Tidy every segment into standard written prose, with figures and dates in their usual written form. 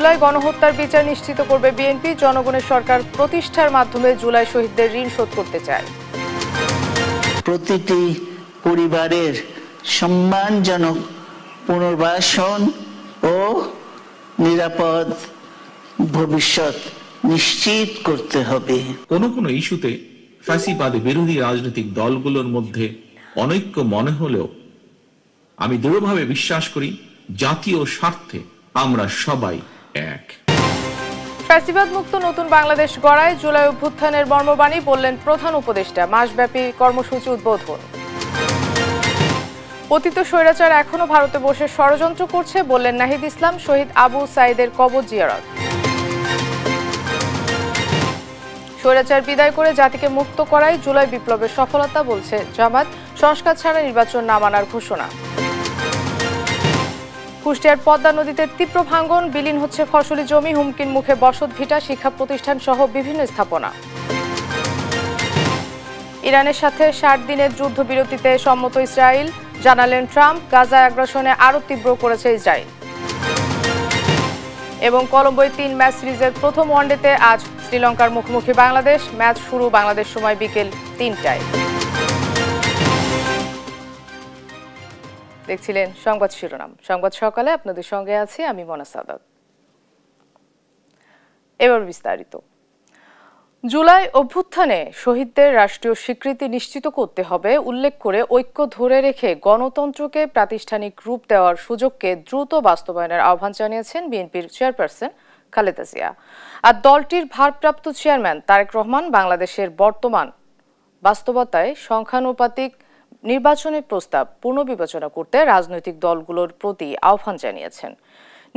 জুলাই গণহত্যার বিচার নিশ্চিত করবে বিএনপি। জনগণের সরকার প্রতিষ্ঠার মাধ্যমে জুলাই শহীদদের ঋণ শোধ করতে চায়। প্রতিটি পরিবারের সম্মানজনক পুনর্বাসন ও নিরাপদ ভবিষ্যৎ নিশ্চিত করতে হবে। কোনো ইস্যুতে ফ্যাসিবাদী বিরোধী রাজনৈতিক দলগুলোর মধ্যে অনৈক্য মনে হলেও আমি দৃঢ়ভাবে বিশ্বাস করি জাতীয় স্বার্থে আমরা সবাই এক। ফ্যাসিবাদ মুক্ত নতুন বাংলাদেশ গড়ায় জুলাই অভ্যুত্থানের মর্মবাণী বললেন প্রধান উপদেষ্টা। মাসব্যাপী কর্মসূচি উদ্বোধন। পতিত স্বৈরাচার এখনো ভারতে বসে ষড়যন্ত্র করছে বললেন নাহিদ ইসলাম। শহীদ আবু সাইদের কবর জিয়ারত। স্বৈরাচার বিদায় করে জাতিকে মুক্ত করাই জুলাই বিপ্লবের সফলতা বলছে জামাত। সংস্কার ছাড়া নির্বাচন না মানার ঘোষণা। কুষ্টিয়ার পদ্মা নদীতে তীব্র ভাঙন, বিলীন হচ্ছে ফসলি জমি, হুমকির মুখে বসত ভিটা, শিক্ষা প্রতিষ্ঠান সহ বিভিন্ন স্থাপনা। ইরানের সাথে 60 দিনের যুদ্ধবিরতিতে সম্মত ইসরায়েল, জানালেন ট্রাম্প। গাজা আগ্রাসনে আরও তীব্র করেছে ইসরায়েল। এবং কলম্বোয় 3 ম্যাচ সিরিজের প্রথম ওয়ানডেতে আজ শ্রীলঙ্কার মুখোমুখি বাংলাদেশ। ম্যাচ শুরু বাংলাদেশ সময় বিকেল 3টায়। দেখছিলেন সংবাদ শিরোনাম। সংবাদ সকালে আপনাদের সঙ্গে আছি আমি মনা সাদাত। এবার বিস্তারিত। জুলাই অভ্যুত্থানে শহীদদের রাষ্ট্রীয় স্বীকৃতি নিশ্চিত করতে হবে উল্লেখ করে ঐক্য ধরে রেখে গণতন্ত্রকে প্রাতিষ্ঠানিক রূপ দেওয়ার সুযোগকে দ্রুত বাস্তবায়নের আহ্বান জানিয়েছেন বিএনপির চেয়ারপারসন খালেদা জিয়া। আর দলটির ভারপ্রাপ্ত চেয়ারম্যান তারেক রহমান বাংলাদেশের বর্তমান বাস্তবতায় সংখ্যানুপাতিক নির্বাচনের প্রস্তাব পুনর্বিবেচনা করতে রাজনৈতিক দলগুলোর প্রতি আহ্বান জানিয়েছেন।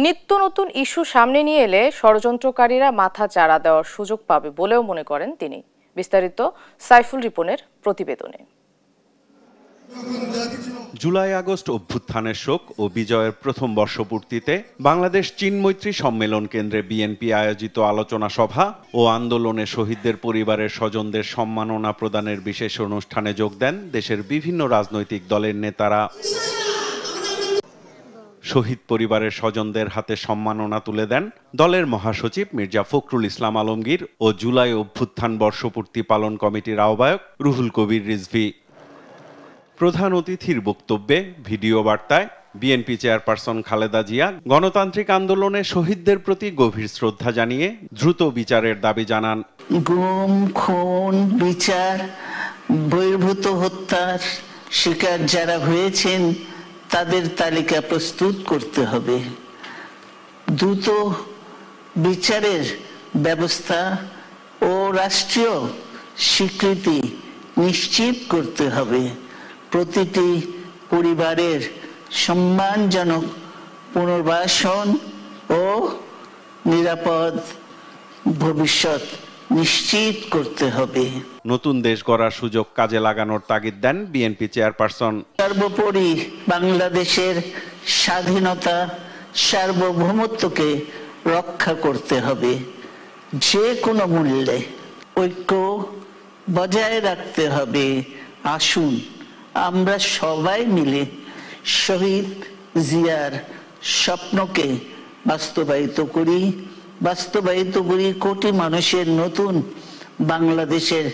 নিত্য নতুন ইস্যু সামনে নিয়ে এলে ষড়যন্ত্রকারীরা মাথা চাড়া দেওয়ার সুযোগ পাবে বলেও মনে করেন তিনি। বিস্তারিত সাইফুল রিপনের প্রতিবেদনে। জুলাই আগস্ট অভ্যুত্থানের শোক ও বিজয়ের প্রথম বর্ষপূর্তিতে বাংলাদেশ চীন মৈত্রী সম্মেলন কেন্দ্রে বিএনপি আয়োজিত আলোচনা সভা ও আন্দোলনে শহীদদের পরিবারের স্বজনদের সম্মাননা প্রদানের বিশেষ অনুষ্ঠানে যোগ দেন দেশের বিভিন্ন রাজনৈতিক দলের নেতারা। শহীদ পরিবারের স্বজনদের হাতে সম্মাননা তুলে দেন দলের মহাসচিব মির্জা ফখরুল ইসলাম আলমগীর ও জুলাই অভ্যুত্থান বর্ষপূর্তি পালন কমিটির আহ্বায়ক রুহুল কবির রিজভী। প্রধান অতিথির বক্তব্যে ভিডিও বার্তায় বিএনপি চেয়ারপারসন খালেদা জিয়া গণতান্ত্রিক আন্দোলনে শহীদদের প্রতি গভীর শ্রদ্ধা জানিয়ে দ্রুত বিচারের দাবি জানান। গুম, খুন, বিচার, বহির্ভূত হত্যার শিকার যারা হয়েছেন তাদের তালিকা প্রস্তুত করতে হবে। দ্রুত বিচারের ব্যবস্থা ও রাষ্ট্রীয় স্বীকৃতি নিশ্চিত করতে হবে। প্রতিটি পরিবারের সম্মানজনক পুনর্বাসন ও নিরাপদ ভবিষ্যৎ নিশ্চিত করতে হবে। নতুন দেশ গড়ার সুযোগ কাজে লাগানোর তাগিদ দেন বিএনপি চেয়ারপারসন। সর্বোপরি বাংলাদেশের স্বাধীনতা সার্বভৌমত্বকে রক্ষা করতে হবে। যে কোনো মূল্যে ঐক্য বজায় রাখতে হবে। আসুন আমরা সবাই মিলে শহীদ জিয়ার স্বপ্নকে বাস্তবায়িত করি কোটি মানুষের নতুন বাংলাদেশের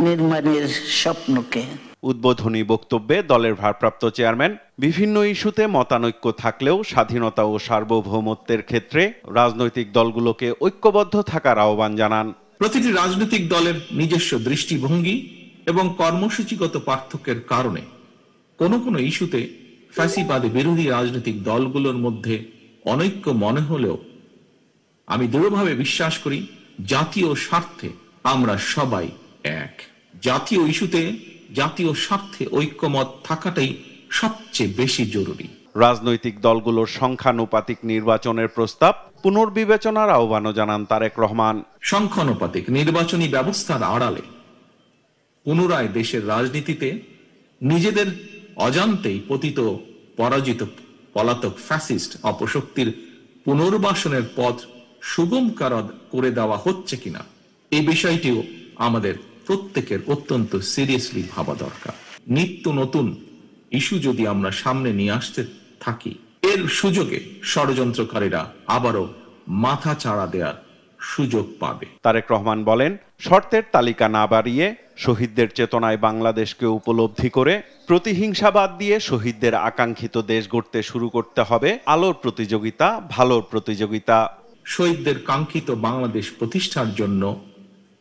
নির্মাণের স্বপ্নকে। উদ্বোধনী বক্তব্যে দলের ভারপ্রাপ্ত চেয়ারম্যান বিভিন্ন ইস্যুতে মতানৈক্য থাকলেও স্বাধীনতা ও সার্বভৌমত্বের ক্ষেত্রে রাজনৈতিক দলগুলোকে ঐক্যবদ্ধ থাকার আহ্বান জানান। প্রতিটি রাজনৈতিক দলের নিজস্ব দৃষ্টিভঙ্গি এবং কর্মসূচিগত পার্থক্যের কারণে কোনো ইস্যুতে ফ্যাসিবাদী বিরোধী রাজনৈতিক দলগুলোর মধ্যে অনৈক্য মনে হলেও আমি দৃঢ়ভাবে বিশ্বাস করি জাতীয় স্বার্থে আমরা সবাই এক। জাতীয় ইস্যুতে জাতীয় স্বার্থে ঐক্যমত থাকাটাই সবচেয়ে বেশি জরুরি। রাজনৈতিক দলগুলোর সংখ্যানুপাতিক নির্বাচনের প্রস্তাব পুনর্বিবেচনার আহ্বানও জানান তারেক রহমান। সংখ্যানুপাতিক নির্বাচনী ব্যবস্থার আড়ালে পুনরায় দেশের রাজনীতিতে নিজেদের অজান্তেই পতিত পরাজিত পলাতক ফ্যাসিস্ট অপশক্তির পুনর্বাসনের পথ সুগম করে দেওয়া হচ্ছে কিনা এই বিষয়টিও আমাদের প্রত্যেকের অত্যন্ত সিরিয়াসলি ভাবা দরকার। নিত্য নতুন ইস্যু যদি আমরা সামনে নিয়ে আসতে থাকি এর সুযোগে ষড়যন্ত্রকারীরা আবারও মাথা চাড়া দেওয়ার সুযোগ পাবে। তারেক রহমান বলেন, শর্তের তালিকা না বাড়িয়ে শহীদদের চেতনায় বাংলাদেশকে উপলব্ধি করে প্রতিহিংসা বাদ দিয়ে শহীদদের আকাঙ্ক্ষিত দেশ গড়তে শুরু করতে হবে আলোর প্রতিযোগিতা, ভালোর প্রতিযোগিতা। শহীদদের কাঙ্ক্ষিত বাংলাদেশ প্রতিষ্ঠার জন্য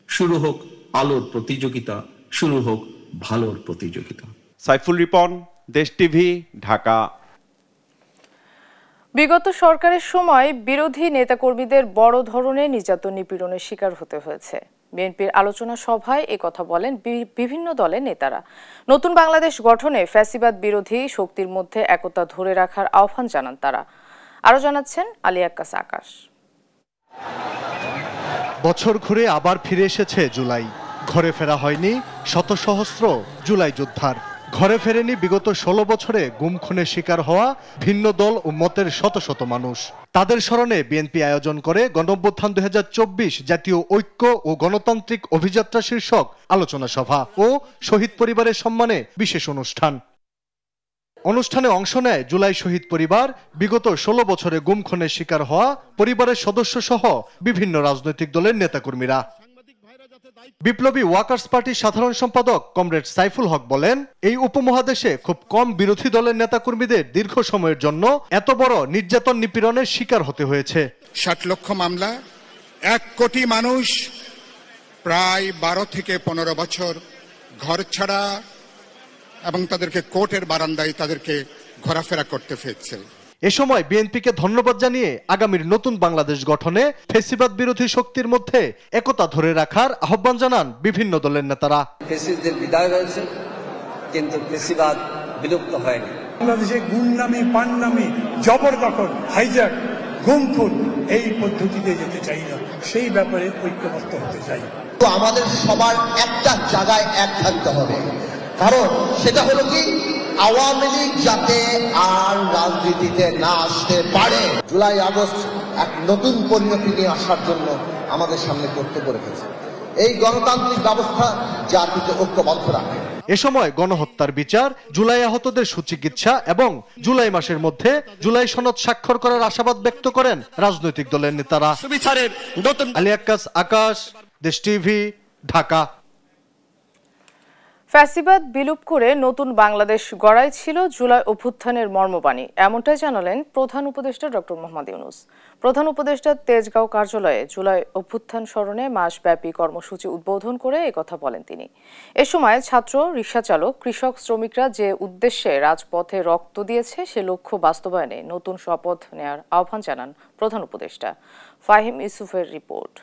শুরু হোক আলোর প্রতিযোগিতা, শুরু হোক ভালোর প্রতিযোগিতা। সাইফুল রিপন, দেশ টিভি, ঢাকা। বিগত সরকারের সময় বিরোধী নেতাকর্মীদের বড় ধরনের নির্যাতন নিপীড়নের শিকার হতে হয়েছে। বিএনপির আলোচনা সভায় কথা বলেন বিভিন্ন দলের নেতারা। নতুন বাংলাদেশ গঠনে ফ্যাসিবাদ বিরোধী শক্তির মধ্যে একতা ধরে রাখার আহ্বান জানান তারা। আরো জানাচ্ছেন আলী আক্কাস আকাশ। বছর ঘুরে আবার ফিরে এসেছে জুলাই। ঘরে ফেরা হয়নি শত সহস্র জুলাই যোদ্ধার। ঘরে ফেরেনি বিগত 16 বছরে গুম খুনের শিকার হওয়া ভিন্ন দল ও মতের শত শত মানুষ। তাদের স্মরণে বিএনপি আয়োজন করে গণঅভ্যুত্থান 2024 জাতীয় ঐক্য ও গণতান্ত্রিক অভিযাত্রা শীর্ষক আলোচনা সভা ও শহীদ পরিবারের সম্মানে বিশেষ অনুষ্ঠান। অনুষ্ঠানে অংশ নেয় জুলাই শহীদ পরিবার, বিগত 16 বছরে গুম খুনের শিকার হওয়া পরিবারের সদস্য সহ বিভিন্ন রাজনৈতিক দলের নেতাকর্মীরা। বিপ্লবী ওয়ার্কার্স পার্টির সাধারণ সম্পাদক কমরেড সাইফুল হক বলেন, এই উপমহাদেশে খুব কম বিরোধী দলের নেতাকর্মীদের দীর্ঘ সময়ের জন্য এত বড় নির্যাতন নিপীড়নের শিকার হতে হয়েছে। 60 লক্ষ মামলা, 1 কোটি মানুষ প্রায় 12 থেকে 15 বছর ঘর ছাড়া এবং তাদেরকে কোর্টের বারান্দায় তাদেরকে ঘোরাফেরা করতে হয়েছে। এ সময় বিএনপিকে ধন্যবাদ জানিয়ে আগামীর নতুন বাংলাদেশ গঠনে ফ্যাসিবাদ বিরোধী শক্তির মধ্যে একতা ধরে রাখার আহ্বান জানান বিভিন্ন দলের নেতারা। ফ্যাসিস্টদের বিদায় হয়েছে, কিন্তু ফ্যাসিবাদ বিলুপ্ত হয়নি। বাংলাদেশে গুমনামি, পাননামি, জবরদখল, হাইজ্যাক, গুমখুন এই পদ্ধতিতে যেতে চাই না, সেই ব্যাপারে ঐক্যবদ্ধ হতে চাই। তো আমাদের সবার একটা জায়গায় এক থাকতে হবে, কারণ সেটা হলো কি আওয়ামী লীগ যাতে আর রাজনীতিতে না আসতে পারে। জুলাই আগস্ট এক নতুন পরিণতি নিয়ে আসার জন্য আমাদের সামনে কর্তব্য রেখেছে। এই গণতান্ত্রিক ব্যবস্থা জাতিকে ঐক্যবদ্ধ রাখে। এ সময় গণহত্যার বিচার, জুলাই আহতদের সুচিকিৎসা এবং জুলাই মাসের মধ্যে জুলাই সনদ স্বাক্ষর করার আশাবাদ ব্যক্ত করেন রাজনৈতিক দলের নেতারা। আলী আক্কাস আকাশ, দেশ টিভি, ঢাকা। ফ্যাসিবাদ বিলুপ করে নতুন বাংলাদেশ গড়াই ছিল জুলাই অভ্যুত্থানের মর্মবাণী, এমনটাই জানালেন প্রধান উপদেষ্টা ডক্টর মোহাম্মদ ইউনূস। প্রধান উপদেষ্টার তেজগাঁও কার্যালয়ে জুলাই অভ্যুত্থান স্মরণে মাসব্যাপী কর্মসূচি উদ্বোধন করে একথা বলেন তিনি। এ সময় ছাত্র, রিকশাচালক, কৃষক, শ্রমিকরা যে উদ্দেশ্যে রাজপথে রক্ত দিয়েছে সে লক্ষ্য বাস্তবায়নে নতুন শপথ নেয়ার আহ্বান জানান প্রধান উপদেষ্টা। ফাহিম ইউসুফের রিপোর্ট।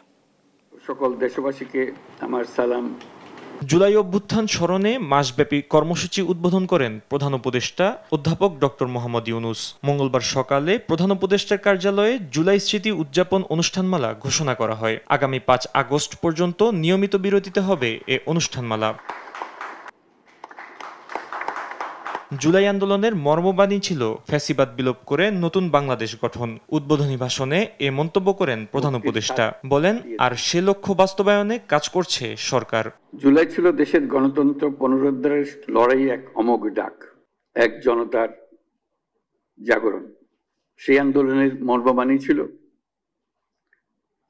সকল দেশবাসীকে আমার সালাম। জুলাই অভ্যুত্থান স্মরণে মাসব্যাপী কর্মসূচি উদ্বোধন করেন প্রধান উপদেষ্টা অধ্যাপক ডক্টর মোহাম্মদ ইউনূস। মঙ্গলবার সকালে প্রধান উপদেষ্টার কার্যালয়ে জুলাই স্মৃতি উদযাপন অনুষ্ঠানমালা ঘোষণা করা হয়। আগামী 5 আগস্ট পর্যন্ত নিয়মিত বিরতিতে হবে এ অনুষ্ঠানমালা। জুলাই আন্দোলনের মর্মবাণী ছিল ফ্যাসিবাদ বিলোপ করে নতুন বাংলাদেশ গঠন। উদ্বোধনী ভাষণে এ মন্তব্য করেন প্রধান উপদেষ্টা। বলেন, আর সে লক্ষ্য বাস্তবায়নে কাজ করছে সরকার। জুলাই ছিল দেশের গণতন্ত্র পুনরুদ্ধারের লড়াই, এক অমোঘ ডাক, এক জনতার জাগরণ। সেই আন্দোলনের মর্মবাণী ছিল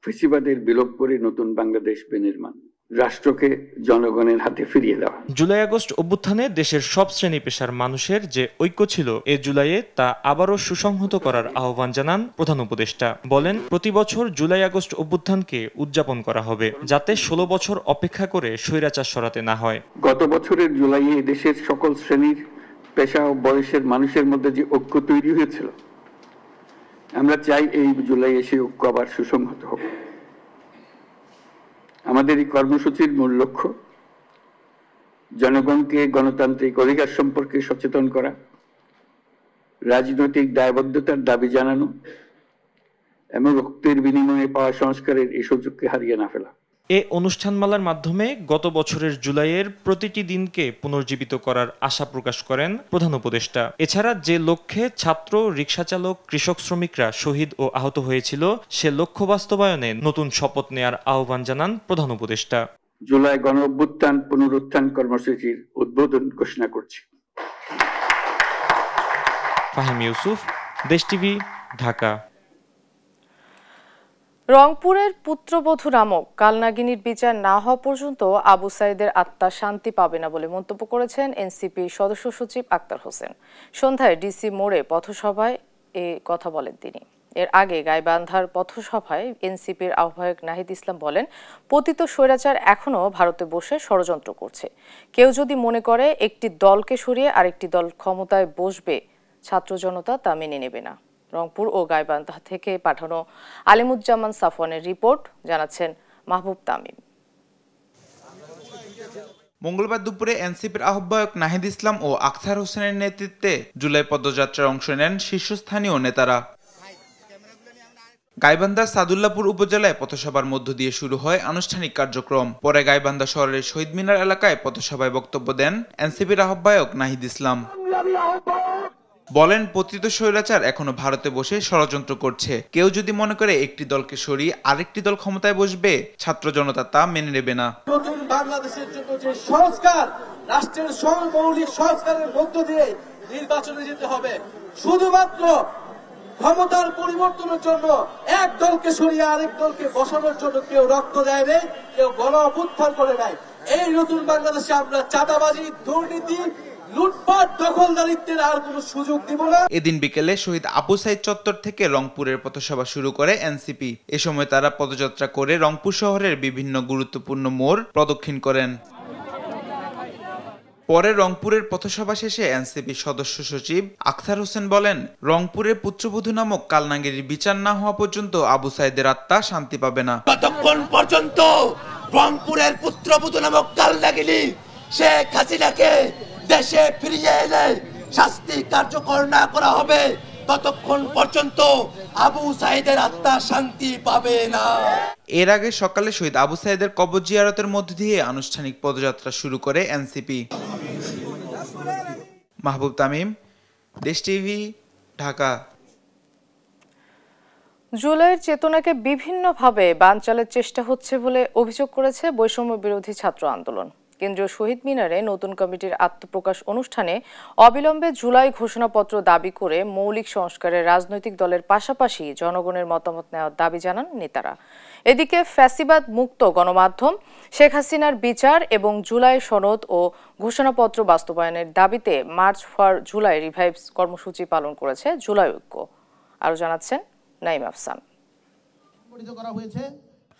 ফ্যাসিবাদের বিলোপ করে নতুন বাংলাদেশ বিনির্মাণ, রাষ্ট্রকে জনগণের হাতে ফিরিয়ে দেওয়া। জুলাই আগস্ট অভ্যুত্থানে দেশের সব শ্রেণী পেশার মানুষের যে ঐক্য ছিল এ জুলাইয়ে তা আবারও সুসংহত করার আহ্বান জানান প্রধান উপদেষ্টা। বলেন, প্রতি বছর জুলাই আগস্ট অভ্যুত্থানকে উদযাপন করা হবে, যাতে 16 বছর অপেক্ষা করে স্বৈরাচার সরাতে না হয়। গত বছরের জুলাইয়ে দেশের সকল শ্রেণীর পেশা ও বয়সের মানুষের মধ্যে যে ঐক্য তৈরি হয়েছিল, আমরা চাই এই জুলাইয়ে সেই ঐক্য আবার সুসংহত হোক। আমাদের এই কর্মসূচির মূল লক্ষ্য জনগণকে গণতান্ত্রিক অধিকার সম্পর্কে সচেতন করা, রাজনৈতিক দায়বদ্ধতার দাবি জানানো এবং রক্তের বিনিময়ে পাওয়া সংস্কারের এই সুযোগকে হারিয়ে না ফেলা। এ অনুষ্ঠানমালার মাধ্যমে গত বছরের জুলাইয়ের প্রতিটি দিনকে পুনর্জীবিত করার আশা প্রকাশ করেন প্রধান উপদেষ্টা। এছাড়া যে লক্ষ্যে ছাত্র, রিকশাচালক, কৃষক, শ্রমিকরা শহীদ ও আহত হয়েছিল সে লক্ষ্য বাস্তবায়নে নতুন শপথ নেয়ার আহ্বান জানান প্রধান উপদেষ্টা। জুলাই গণ অভ্যুত্থান পুনরুত্থান কর্মসূচির উদ্বোধন ঘোষণা করছি। ফাহিম ইউসুফ, দেশ টিভি, ঢাকা। রংপুরের পুত্রবধূ নামক কালনাগিনীর বিচার না হওয়া পর্যন্ত আবু সাইদের আত্মা শান্তি পাবে না বলে মন্তব্য করেছেন এনসিপি সদস্য সচিব আক্তার হোসেন। সন্ধ্যায় ডিসি মোড়ে পথসভায় এ কথা বলেন তিনি। এর আগে গাইবান্ধার পথসভায় এনসিপির আহ্বায়ক নাহিদ ইসলাম বলেন, পতিত স্বৈরাচার এখনও ভারতে বসে ষড়যন্ত্র করছে। কেউ যদি মনে করে একটি দলকে সরিয়ে আরেকটি দল ক্ষমতায় বসবে, ছাত্র জনতা তা মেনে নেবে না। রংপুর ও গাইবান্ধা থেকে পাঠানো আলিমুজ্জামান সাফওয়ানের রিপোর্ট, জানাচ্ছেন মাহবুব তামিম। মঙ্গলবার দুপুরে এনসিপির আহ্বায়ক নাহিদ ইসলাম ও আখতার হোসেনের নেতৃত্বে জুলাই পদযাত্রায় অংশ নেন শীর্ষস্থানীয় নেতারা। গাইবান্ধার সাদুল্লাপুর উপজেলায় পথসভার মধ্য দিয়ে শুরু হয় আনুষ্ঠানিক কার্যক্রম। পরে গাইবান্ধা শহরের শহীদ মিনার এলাকায় পথসভায় বক্তব্য দেন এনসিপির আহ্বায়ক নাহিদ ইসলাম। বলেন, পতিত স্বৈরাচার এখনো ভারতে বসে ষড়যন্ত্র করছে। কেউ যদি মনে করে একটি দলকে সরিয়ে আরেকটি দল ক্ষমতায় বসবে, ছাত্র জনতা তা মেনে নেবে না। নতুন বাংলাদেশের জন্য যে সংস্কার, রাষ্ট্রের মৌলিক সংস্কারের মধ্য দিয়ে নির্বাচনে যেতে হবে। শুধুমাত্র ক্ষমতার পরিবর্তনের জন্য এক দলকে সরিয়ে আরেক দলকে বসানোর জন্য কেউ রক্ত দেয় নাই, কেউ গণ অভ্যুত্থান করে নাই। এই নতুন বাংলাদেশে আমরা চাঁদাবাজি, দুর্নীতি, লুটপাট, দখলদারিত্বের আর কোনো সুযোগ দিব না। এদিন বিকেলে শহীদ আবু সাইদ চত্বর থেকে রংপুরের পথসভা শুরু করে এনসিপি। এ সময় তারা পদযাত্রা করে রংপুর শহরের বিভিন্ন গুরুত্বপূর্ণ মোড় প্রদক্ষিণ করেন। পরে রংপুরের পথসভা শেষে এনসিপি সদস্য সচিব আখতার হোসেন বলেন, রংপুরের পুত্রবধূ নামক কালনাগিনীর বিচার না হওয়া পর্যন্ত আবু সাইদের আত্মা শান্তি পাবে না। ততক্ষণ পর্যন্ত রংপুরের পুত্রবধূ নামক কালনাগিনী শেখ হাসিনাকে দেশে ফিরিয়ে এনে শাস্তি কার্যকর না করা হবে, ততক্ষণ পর্যন্ত আবু সাইদের আত্মা শান্তি পাবে না। এর আগে সকালে শহীদ আবু সাইদের কবর জিয়ারতের মধ্য দিয়ে আনুষ্ঠানিক পদযাত্রা শুরু করে এনসিপি। মাহবুব তামিম, দেশ টিভি, ঢাকা। জুলাইয়ের চেতনাকে বিভিন্নভাবে বানচালের চেষ্টা হচ্ছে বলে অভিযোগ করেছে বৈষম্য বিরোধী ছাত্র আন্দোলন। কেন্দ্রীয় শহীদ মিনারে নতুন কমিটির আত্মপ্রকাশ অনুষ্ঠানে অবিলম্বে জুলাই ঘোষণাপত্র দাবি করে মৌলিক সংস্কারের রাজনৈতিক দলের পাশাপাশি জনগণের মতামত নেওয়ার দাবি জানান নেতারা। এদিকে ফ্যাসিবাদ মুক্ত গণমাধ্যম, শেখ হাসিনার বিচার এবং জুলাই সনদ ও ঘোষণাপত্র বাস্তবায়নের দাবিতে মার্চ ফর জুলাই রিভাইভস কর্মসূচি পালন করেছে জুলাই ঐক্য। আরও জানাচ্ছেন নাইম আফসান।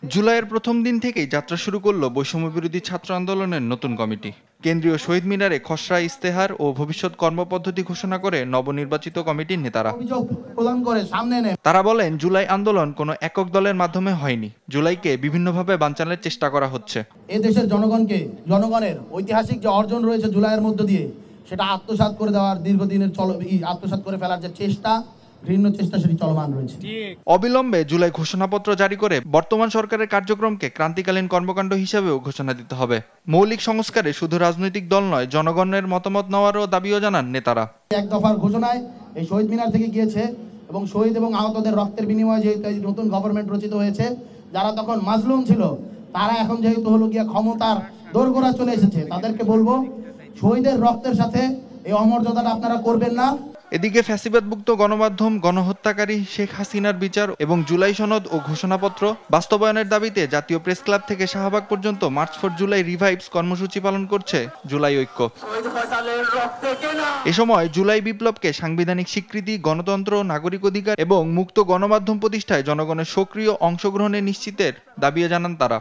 জুলাইয়ের প্রথম দিন থেকেই যাত্রা শুরু করল বৈষম্য বিরোধী ছাত্র আন্দোলনের নতুন কমিটি। কেন্দ্রীয় শহীদ মিনারে খসড়া ইস্তেহার ও ভবিষ্যৎ কর্মপদ্ধতি ঘোষণা করে নবনির্বাচিত কমিটির নেতারা। তারা বলেন, জুলাই আন্দোলন কোনো একক দলের মাধ্যমে হয়নি। জুলাইকে বিভিন্নভাবে বানচালের চেষ্টা করা হচ্ছে। এই দেশের জনগণের ঐতিহাসিক যে অর্জন রয়েছে জুলাইয়ের মধ্য দিয়ে, সেটা আত্মসাৎ করে দেওয়ার দীর্ঘদিনের আত্মসাৎ করে ফেলার যে চেষ্টা, ঘৃণ্য চেষ্টা, সেটি চলমান রয়েছে। অবিলম্বে জুলাই ঘোষণাপত্র জারি করে বর্তমান সরকারের কার্যক্রমকে ক্রান্তিকালীন কর্মকাণ্ড হিসেবেও ঘোষণা দিতে হবে। মৌলিক সংস্কারে শুধু রাজনৈতিক দল নয়, জনগণের মতামত নেওয়ারও দাবিও জানান নেতারা। এক দফার ঘোষণায় এই শহীদ মিনার থেকে গিয়েছে এবং শহীদ এবং আহতদের রক্তের বিনিময়ে যেহেতু নতুন গভর্নমেন্ট রচিত হয়েছে, যারা তখন মাজলুম ছিল তারা এখন যেহেতু হলো গিয়া ক্ষমতার দোরগোড়া চলে এসেছে, তাদেরকে বলবো শহীদের রক্তের সাথে এই অমর্যাদাটা আপনারা করবেন না। এদিকে ফ্যাসিবাদমুক্ত গণমাধ্যম, গণহত্যাকারী শেখ হাসিনার বিচার এবং জুলাই সনদ ও ঘোষণাপত্র বাস্তবায়নের দাবিতে জাতীয় প্রেস ক্লাব থেকে শাহবাগ পর্যন্ত মার্চ ফর জুলাই রিভাইভস কর্মসূচি পালন করছে জুলাই ঐক্য। এ সময় জুলাই বিপ্লবকে সাংবিধানিক স্বীকৃতি, গণতন্ত্র, নাগরিক অধিকার এবং মুক্ত গণমাধ্যম প্রতিষ্ঠায় জনগণের সক্রিয় অংশগ্রহণের নিশ্চিতের দাবিও জানান তারা।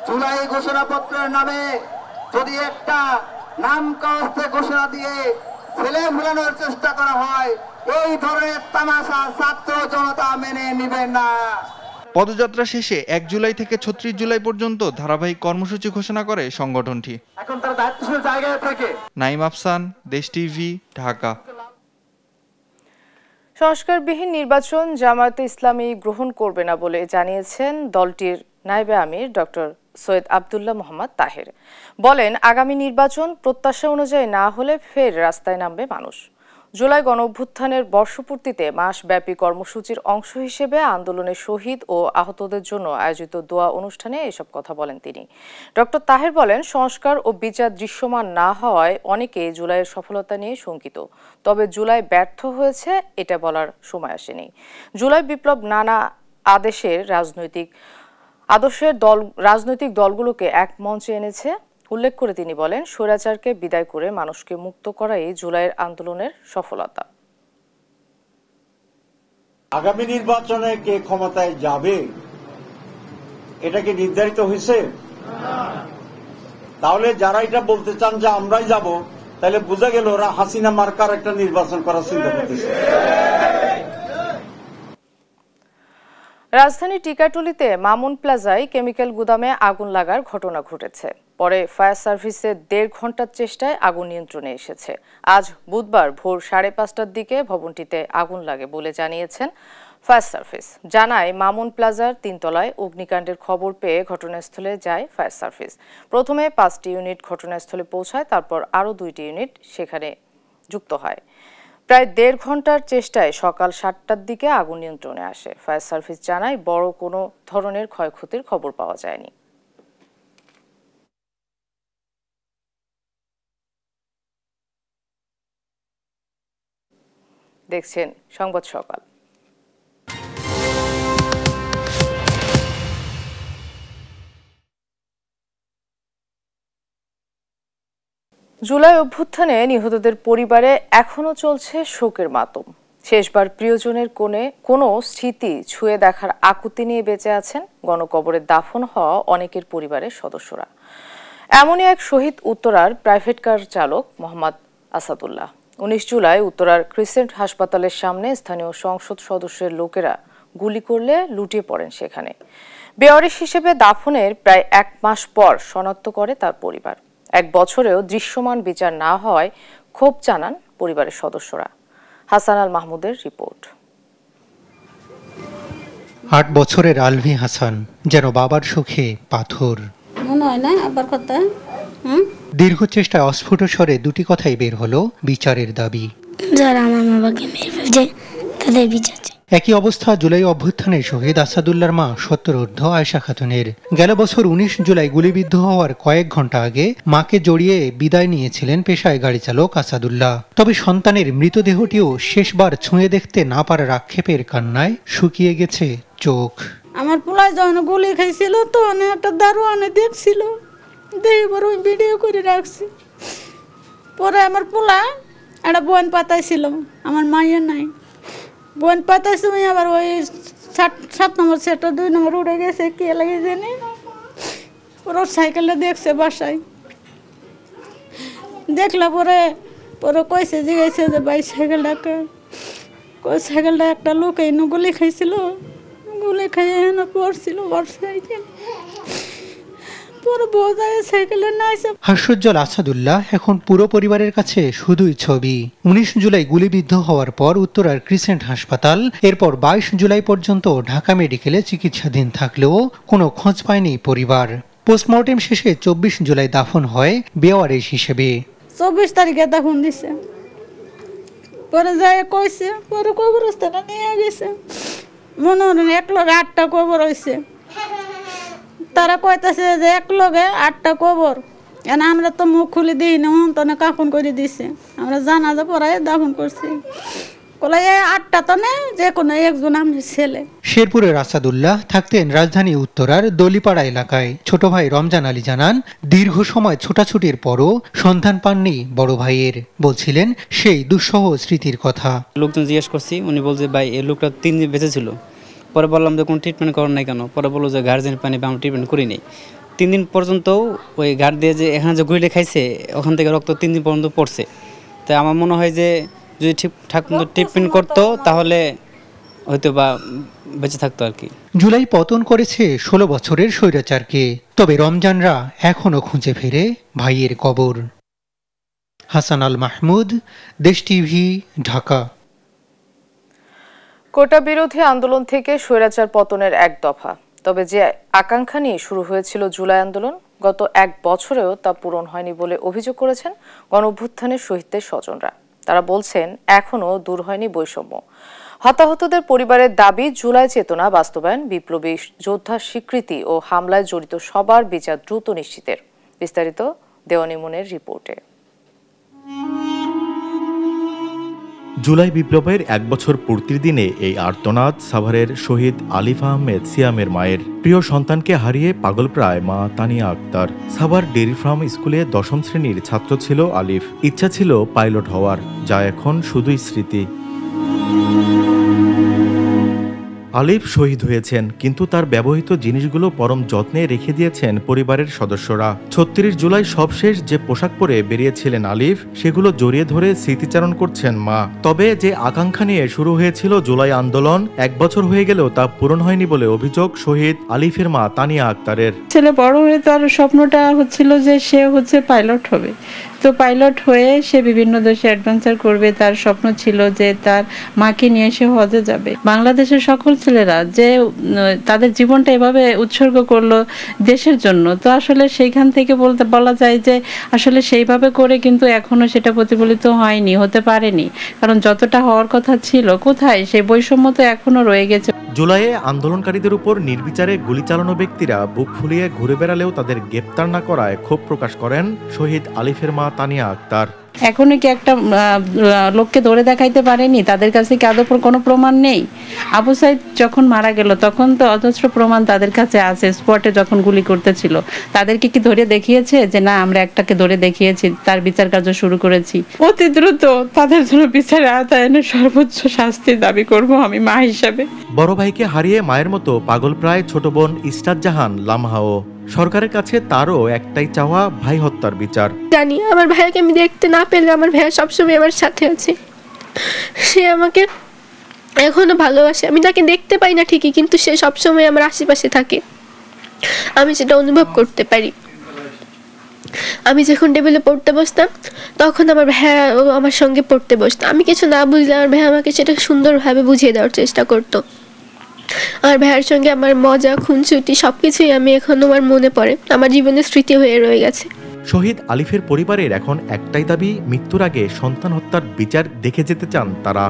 জুলাই ঘোষণাপত্রের নামে যদি একটা নাম কাস্তে ঘোষণা দিয়ে ছেলে ভুলানোর চেষ্টা করা হয়, এই ধরনের তামাশা ছাত্র জনতা মেনে নেবেন না। পদযাত্রা শেষে 1 জুলাই থেকে 36 জুলাই পর্যন্ত ধারাবাহিক কর্মসূচি ঘোষণা করে সংগঠনটি। এখন তারা দায়িত্বশীল জায়গায় থাকে। নাইম আফসান, দেশ টিভি, ঢাকা। সংস্কারবিহীন নির্বাচন জামায়াতে ইসলামী গ্রহণ করবে না বলে জানিয়েছেন দলটির নায়েবে আমির ডক্টর সৈয়দ আব্দুল্লাহ মোহাম্মদ তাহের। বলেন, আগামী নির্বাচন প্রত্যাশা অনুযায়ী না হলে ফের রাস্তায় নামবে মানুষ। জুলাই গণঅভ্যুত্থানের বর্ষপূর্তিতে মাসব্যাপী কর্মসূচির অংশ হিসেবে আন্দোলনের শহীদ ও আহতদের জন্য আয়োজিত দোয়া অনুষ্ঠানে এসব কথা বলেন তিনি। ডক্টর তাহের বলেন, সংস্কার ও বিচার দৃশ্যমান না হওয়ায় অনেকে জুলাইয়ের সফলতা নিয়ে শঙ্কিত। তবে জুলাই ব্যর্থ হয়েছে এটা বলার সময় আসেনি। জুলাই বিপ্লব নানা রাজনৈতিক দলগুলোকে এক মঞ্চে এনেছে উল্লেখ করে তিনি বলেন, স্বৈরাচারকে বিদায় করে মানুষকে মুক্ত করাই জুলাইয়ের আন্দোলনের সফলতা। আগামী নির্বাচনে কে ক্ষমতায় যাবে এটা কি নির্ধারিত হয়েছে? তাহলে যারা এটা বলতে চান যে আমরাই যাব, তাহলে বোঝা গেল ওরা হাসিনা মার্কার একটা নির্বাচন করার চিন্তা করতেছে। রাজধানী টিকাটুলিতে মামুন প্লাজায় কেমিক্যাল গুদামে আগুন লাগার ঘটনা ঘটেছে। পরে ফায়ার সার্ভিসের 1.5 ঘন্টার চেষ্টায় আগুন নিয়ন্ত্রণে এসেছে। আজ বুধবার ভোর 5:30টার দিকে ভবনটিতে আগুন লাগে বলে জানিয়েছেন ফায়ার সার্ভিস। জানায়, মামুন প্লাজার 3 তলায় অগ্নিকাণ্ডের খবর পেয়ে ঘটনাস্থলে যায় ফায়ার সার্ভিস। প্রথমে 5টি ইউনিট ঘটনাস্থলে পৌঁছায়, তারপর আরও 2টি ইউনিট সেখানে যুক্ত হয়। প্রায় 1.5 ঘন্টার চেষ্টায় সকাল 7টার দিকে আগুন নিয়ন্ত্রণে আসে। ফায়ার সার্ভিস জানায়, বড় কোনো ধরনের ক্ষয়ক্ষতির খবর পাওয়া যায়নি। দেখছেন সংবাদ সকাল। জুলাই অভ্যুত্থানে নিহতদের পরিবারে এখনো চলছে শোকের মাতম। শেষবার প্রিয়জনের কোনো স্মৃতি ছুঁয়ে দেখার আকুতি নিয়ে বেঁচে আছেন গণকবরে দাফন হওয়া অনেকের পরিবারের সদস্যরা। এমনই এক শহীদ উত্তরার প্রাইভেট কার চালক মোহাম্মদ আসাদুল্লাহ। 19 জুলাই উত্তরার ক্রিসেন্ট হাসপাতালের সামনে স্থানীয় সংসদ সদস্যের লোকেরা গুলি করলে লুটিয়ে পড়েন সেখানে। বেওয়ারিশ হিসেবে দাফনের প্রায় 1 মাস পর শনাক্ত করে তার পরিবার। 1 বছরেও দৃশ্যমান বিচার না হওয়ায় ক্ষোভ জানান পরিবারের সদস্যরা। হাসান আল মাহমুদের রিপোর্ট। 8 বছরের আলভি হাসান যেন বাবার সুখে পাথর। মনে হয় না আবার কথা। দীর্ঘ চেষ্টায় অস্ফুট স্বরে 2টি কথাই বের হলো, বিচারের দাবি। যারা আমার বাবাকে মেরে ফেলেছে তাদের বিচার। একই অবস্থা জুলাই অভ্যুত্থানে শহীদ আসাদুল্লাহর মা 70 আয়েশা খাতুনের। গেল বছর 19 জুলাই গুলিবিদ্ধ হওয়ার কয়েক ঘন্টা আগে মাকে জড়িয়ে বিদায় নিয়েছিলেন পেশায় গাড়ি চালক আসাদুল্লাহ। তবে সন্তানের মৃতদেহটিও শেষবার ছুঁয়ে দেখতে না পারার আক্ষেপের কান্নায় শুকিয়ে গেছে চোখ। আমার পোলায় যখন গুলি খাইছিল তো একটা দারোয়ানে দেখছিল, দেখবার ওই ভিডিও করে রাখছি। পরে আমার পোলা একটা বোন পাতাইছিল, আমার মায়ের নাই বোন পাতাইছে, আবার ওই 7 নম্বর সেক্টর 2 নম্বর উড়ে গেছে, কে লাগে জানি। ওর সাইকেলটা দেখছে বাসায়, দেখলা পরে কইছে জিজ্ঞাসা যে ভাই সাইকেলটাকে, সাইকেলটা একটা লোক এনে গুলি খাইছিল, গুলি খাইয়ে এনে পড়ছিল ওর সাইকেল। হাস্যোজ্জ্বল আসাদুল্লাহ এখন পুরো পরিবারের কাছে শুধুই ছবি। 19 জুলাই গুলিবিদ্ধ হওয়ার পর উত্তরার ক্রিসেন্ট হাসপাতাল, এরপর 22 জুলাই পর্যন্ত ঢাকা মেডিকেলে চিকিৎসাধীন থাকলেও কোনো খোঁজ পায়নি পরিবার। পোস্টমর্টেম শেষে 24 জুলাই দাফন হয় বেওয়ারিশ হিসেবে। 24 তারিখে দাফন দিছে, পরে যায় কইছে, পরে কবরস্থানে নিয়ে গেছে। মনে হয় 108টা কবর হয়েছে। তারা কইতাছে যে 1 লগে 8টা কবর, এনে আমরা তো মুখ খুলে দিই না, তনে কাফন করে দিছে, আমরা জানাজা পড়ায় দাফন করছি। কলে 8টা তনে যে কোনো একজন আমার ছেলে। শেরপুরের আসাদুল্লাহ থাকতেন রাজধানী উত্তরার দলিপাড়া এলাকায়। ছোট ভাই রমজান আলী জানান, দীর্ঘ সময় ছোটাছুটির পরও সন্ধান পাননি বড় ভাইয়ের। বলছিলেন সেই দুঃসহ স্মৃতির কথা। লোকজন জিজ্ঞেস করছি, উনি বলছে ভাই এই লোকটা 3 দিন বেঁচে ছিল। পরে বললাম যে কোনো ট্রিটমেন্ট করার নাই কেন? পরে বললো যে গার্জেন পানি বা আমরা ট্রিটমেন্ট করি নাই। 3 দিন পর্যন্ত ওই গার্ড দিয়ে যে এখানে যে গুলিটা খাইছে ওখান থেকে রক্ত 3 দিন পর্যন্ত পড়ছে। তাই আমার মনে হয় যে যদি ঠিকঠাক মতো ট্রিটমেন্ট করতো তাহলে হয়তো বা বেঁচে থাকতো আর কি। জুলাই পতন করেছে 16 বছরের স্বৈরাচারকে, তবে রমজানরা এখনো খুঁজে ফেরে ভাইয়ের কবর। হাসান আল মাহমুদ, দেশ টিভি, ঢাকা। কোটা বিরোধী আন্দোলন থেকে স্বৈরাচার পতনের 1 দফা, তবে যে আকাঙ্ক্ষা নিয়ে শুরু হয়েছিল জুলাই আন্দোলন, গত 1 বছরেও তা পূরণ হয়নি বলে অভিযোগ করেছেন গণঅভ্যুত্থানের শহীদদের স্বজনরা। তারা বলছেন, এখনো দূর হয়নি বৈষম্য। হতাহতদের পরিবারের দাবি, জুলাই চেতনা বাস্তবায়ন, বিপ্লবী যোদ্ধার স্বীকৃতি ও হামলায় জড়িত সবার বিচার দ্রুত নিশ্চিতের। বিস্তারিত দেওয়ানি মনের রিপোর্টে। জুলাই বিপ্লবের ১ বছর পূর্তির দিনে এই আর্তনাদ সাভারের শহীদ আলিফ আহমেদ সিয়ামের মায়ের। প্রিয় সন্তানকে হারিয়ে পাগলপ্রায় মা তানিয়া আক্তার। সাভার ডেইরি ফার্ম স্কুলে ১০ম শ্রেণীর ছাত্র ছিল আলিফ। ইচ্ছা ছিল পাইলট হওয়ার, যা এখন শুধুই স্মৃতি। আলিফ শহীদ হয়েছেন, কিন্তু তার ব্যবহৃত জিনিসগুলো পরম যত্নে রেখে দিয়েছেন পরিবারের সদস্যরা। ৩৬ জুলাই সবশেষ যে পোশাক পরে বেরিয়েছিলেন আলিফ, সেগুলো জড়িয়ে ধরে স্মৃতিচারণ করছেন মা। তবে যে আকাঙ্ক্ষা নিয়ে শুরু হয়েছিল জুলাই আন্দোলন, ১ বছর হয়ে গেলেও তা পূরণ হয়নি বলে অভিযোগ শহীদ আলিফের মা তানিয়া আক্তারের। ছেলে বড় হয়ে তার স্বপ্নটা হচ্ছিল যে সে পাইলট হবে। তো পাইলট হয়ে সে বিভিন্ন দেশে অ্যাডভেঞ্চার করবে। তার স্বপ্ন ছিল যে তার মাকে নিয়ে সে হজে যাবে। বাংলাদেশের সকল ছেলেরা যে তাদের জীবনটা এভাবে উৎসর্গ করলো দেশের জন্য, তো আসলে সেইখান থেকে বলা যায় যে আসলে সেইভাবে করে কিন্তু এখনো সেটা প্রতিফলিত হয়নি, হতে পারেনি। কারণ যতটা হওয়ার কথা ছিল, কোথায় সেই বৈষম্য তো এখনো রয়ে গেছে। জুলাইয়ে আন্দোলনকারীদের উপর নির্বিচারে গুলি চালানো ব্যক্তিরা বুক ফুলিয়ে ঘুরে বেড়ালেও তাদের গ্রেপ্তার না করায় ক্ষোভ প্রকাশ করেন শহীদ আলিফের মা তানিয়া আক্তার। এখনো কি একটা লোককে ধরে দেখাইতে পারেনি? তাদের কাছে কি আদৌ কোনো প্রমাণ নেই? আবু সাইদ যখন মারা গেল তখন তো অজস্র প্রমাণ তাদের কাছে আছে। স্পটে যখন গুলি করতেছিল তাদেরকে কি ধরে দেখিয়েছে যে না আমরা একটাকে ধরে দেখিয়েছি, তার বিচার কার্য শুরু করেছি? অতি দ্রুত তাদের জন্য বিচারের আওতায় এনে সর্বোচ্চ শাস্তি দাবি করব আমি মা হিসাবে। বড় ভাইকে হারিয়ে মায়ের মতো পাগল প্রায় ছোট বোন ইস্তাত জাহান লামহাও। সরকারের কাছে তারও একটাই চাওয়া, ভাই হত্যার বিচার। জানি আমার ভাইকে আমি দেখতে না পেলে আমার ভাইয়া সবসময় আমার সাথে আছে, সে আমাকে এখনো ভালোবাসে। আমি তাকে দেখতে পাই না ঠিকই, কিন্তু সে সবসময় আমার আশেপাশে থাকে, আমি সেটা অনুভব করতে পারি। আমি যখন টেবিলে পড়তে বসতাম তখন আমার ভাইয়া আমার সঙ্গে পড়তে বসতো। আমি কিছু না বুঝলে আমার ভাইয়া আমাকে সেটা সুন্দরভাবে বুঝিয়ে দেওয়ার চেষ্টা করতো। আমার ভাইয়ের সঙ্গে আমার মজা, খুনসুটি সবকিছুই আমি এখনো আমার মনে পড়ে, আমার জীবনের স্মৃতি হয়ে রয়ে গেছে। শহীদ আলিফের পরিবারের এখন একটাই দাবি, মৃত্যুর আগে সন্তান হত্যার বিচার দেখে যেতে চান তারা।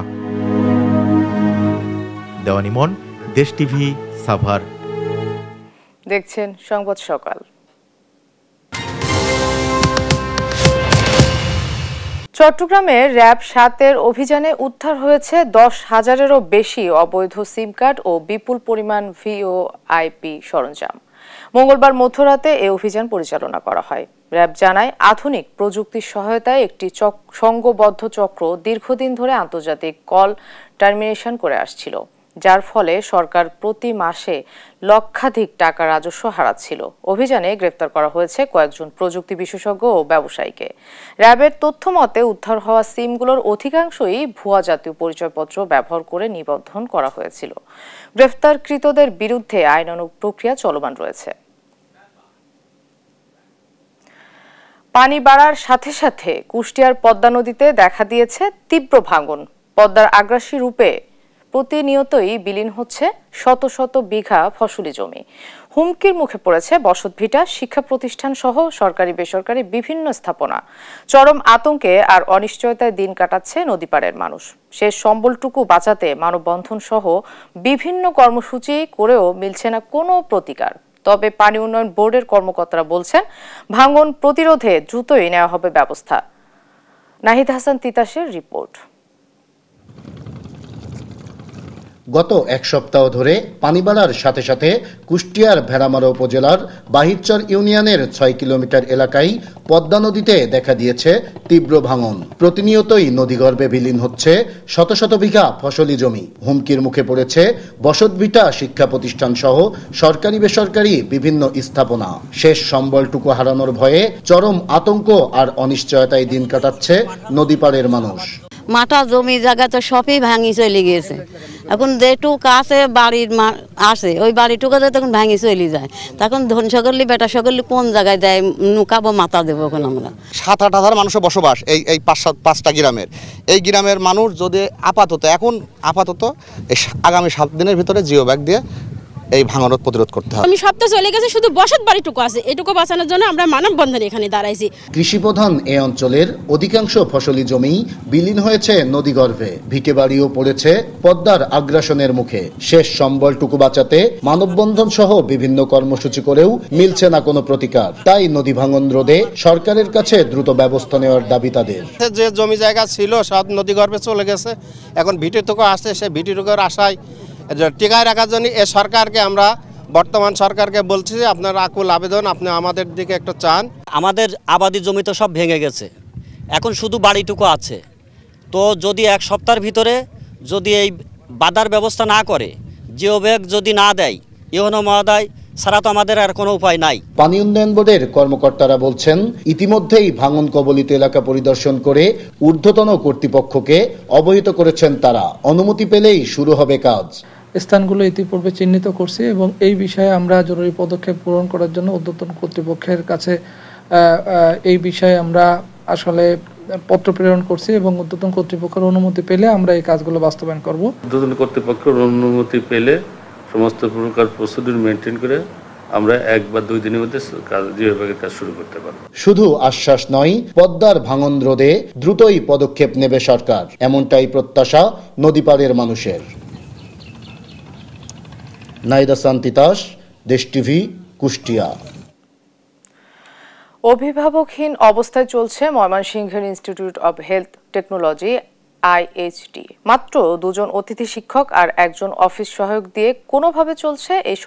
দেওয়ানিমন, দেশ টিভি, সাভার। দেখছেন সংবাদ সকাল। চট্টগ্রামে র‍্যাব ৭-এর অভিযানে উদ্ধার হয়েছে ১০,০০০-এরও বেশি অবৈধ সিম কার্ড ও বিপুল পরিমাণ ভিওআইপি সরঞ্জাম। মঙ্গলবার মধ্যরাতে এই অভিযান পরিচালনা করা হয়। র‍্যাব জানায়, আধুনিক প্রযুক্তির সহায়তায় একটি সংঘবদ্ধ চক্র দীর্ঘদিন ধরে আন্তর্জাতিক কল টার্মিনেশন করে আসছিল, যার ফলে সরকার প্রতি মাসে লক্ষাধিক টাকা রাজস্ব হারাচ্ছিল। অভিযানে গ্রেফতার করা হয়েছে কয়েকজন প্রযুক্তি বিশেষজ্ঞ ও ব্যবসায়ীকে। র্যাবের তথ্য মতে উদ্ধার হওয়া সিমগুলোর অধিকাংশই ভুয়া জাতীয় পরিচয়পত্র ব্যবহার করে নিবন্ধন করা হয়েছিল। গ্রেফতারকৃতদের বিরুদ্ধে আইনানুগ প্রক্রিয়া চলমান রয়েছে। পানি বাড়ার সাথে সাথে কুষ্টিয়ার পদ্মা নদীতে দেখা দিয়েছে তীব্র ভাঙন। পদ্মার আগ্রাসী রূপে প্রতিনিয়তই বিলীন হচ্ছে শত শত বিঘা ফসলি জমি। হুমকির মুখে পড়েছে বসতভিটা, শিক্ষা প্রতিষ্ঠান সহ সরকারি বেসরকারি বিভিন্ন স্থাপনা। চরম আতঙ্কে আর অনিশ্চয়তায় দিন কাটাচ্ছে নদীপাড়ের মানুষ। শেষ সম্বলটুকু বাঁচাতে মানববন্ধন সহ বিভিন্ন কর্মসূচি করেও মিলছে না কোনো প্রতিকার। তবে পানি উন্নয়ন বোর্ডের কর্মকর্তারা বলছেন, ভাঙন প্রতিরোধে দ্রুতই নেওয়া হবে ব্যবস্থা। নাহিদ হাসান তিতাসের রিপোর্ট। গত এক সপ্তাহ ধরে পানি বাড়ার সাথে সাথে কুষ্টিয়ার ভেড়ামারা উপজেলার বাহিরচর ইউনিয়নের ৬ কিলোমিটার এলাকায় পদ্মা নদীতে দেখা দিয়েছে তীব্র ভাঙন। প্রতিনিয়তই নদীগর্ভে বিলীন হচ্ছে শত শত বিঘা ফসলি জমি। হুমকির মুখে পড়েছে বসতভিটা, শিক্ষা প্রতিষ্ঠান সহ সরকারি বেসরকারি বিভিন্ন স্থাপনা। শেষ সম্বলটুকু হারানোর ভয়ে চরম আতঙ্ক আর অনিশ্চয়তায় দিন কাটাচ্ছে নদীপাড়ের মানুষ। মাঠা জমি জায়গা তো সবই ভাঙি চলে গিয়েছে। এখন যেটুক আছে বাড়ির আছে ওই বাড়িটুকাতে তখন ভাঙি চলে যায়। তখন ধন সকলি বেটা সকলি কোন জায়গায় দেয় নুকাবো, মাথা দেবো। এখন আমরা ৭-৮ হাজার মানুষের বসবাস এই ৫টা গ্রামের। এই গ্রামের মানুষ যদি আপাতত এই আগামী 7 দিনের ভিতরে জিও ব্যাগ দিয়ে এই ভাঙন প্রতিরোধ করতে হবে। আমি সপ্তাহ চলে গেছে, শুধু বসত বাড়িটুকু আছে, এটুকু বাঁচানোর জন্য আমরা মানববন্ধনে এখানে দাঁড়াইছি। কৃষিপ্রধান এ অঞ্চলের অধিকাংশ ফসলি জমি বিলীন হয়েছে নদীগর্ভে, ভিটে বাড়িও পড়েছে পদ্মার আগ্রাসনের মুখে। শেষ সম্বলটুকু বাঁচাতে মানববন্ধন সহ বিভিন্ন কর্মসূচি করেও মিলছে না কোনো প্রতিকার। তাই নদী ভাঙন রোধে সরকারের কাছে দ্রুত ব্যবস্থা নেওয়ার দাবি তাদের। যে জমি জায়গা ছিল সব নদীগর্ভে চলে গেছে, এখন ভিটেটুকু আসছে, সে ভিটেটুকুর আশায় টিকায় রাখার জন্য এ সরকারকে আমরা বর্তমান সরকারকে বলছি যে আপনার আকুল আবেদন, আপনি আমাদের দিকে একটু চান। আমাদের আবাদি জমি তো সব ভেঙে গেছে, এখন শুধু বাড়িটুকু আছে। তো যদি এক সপ্তাহের ভিতরে যদি এই বাধার ব্যবস্থা না করে, জিও ব্যাগ যদি না দেয়, ইউনো মহোদয় ছাড়া তো আমাদের আর কোনো উপায় নাই। পানি উন্নয়ন বোর্ডের কর্মকর্তারা বলছেন, ইতিমধ্যেই ভাঙন কবলিত এলাকা পরিদর্শন করে ঊর্ধ্বতন কর্তৃপক্ষকে অবহিত করেছেন তারা। অনুমতি পেলেই শুরু হবে কাজ। স্থানগুলো ইতিপূর্বে চিহ্নিত করছি এবং এই বিষয়ে আমরা জরুরি পদক্ষেপ গ্রহণ করার জন্য ঊর্ধ্বতন কর্তৃপক্ষের কাছে এই বিষয়ে আমরা আসলে পত্র প্রেরণ করছি এবং ঊর্ধ্বতন কর্তৃপক্ষের অনুমতি পেলে আমরা এই কাজগুলো বাস্তবায়ন করব। ঊর্ধ্বতন কর্তৃপক্ষের অনুমতি পেলে সমস্ত প্রকার প্রসিডিউর মেনটেন করে আমরা 1 বা 2 দিনের মধ্যে জিও ব্যাগের কাজ শুরু করতে পারব। শুধু আশ্বাস নয়, পদ্মার ভাঙন রোধে দ্রুতই পদক্ষেপ নেবে সরকার, এমনটাই প্রত্যাশা নদীপাড়ের মানুষের। নাইদা সান্তিতাস, দেশ টিভি, কুষ্টিয়া। অভিভাবকহীন অবস্থায় চলছে ময়মনসিংহের institute of health technology IHT। মাত্র 2 জন অতিথি শিক্ষক আর 1 জন অফিস সহায়ক দিয়ে কোনোভাবে চলছে এই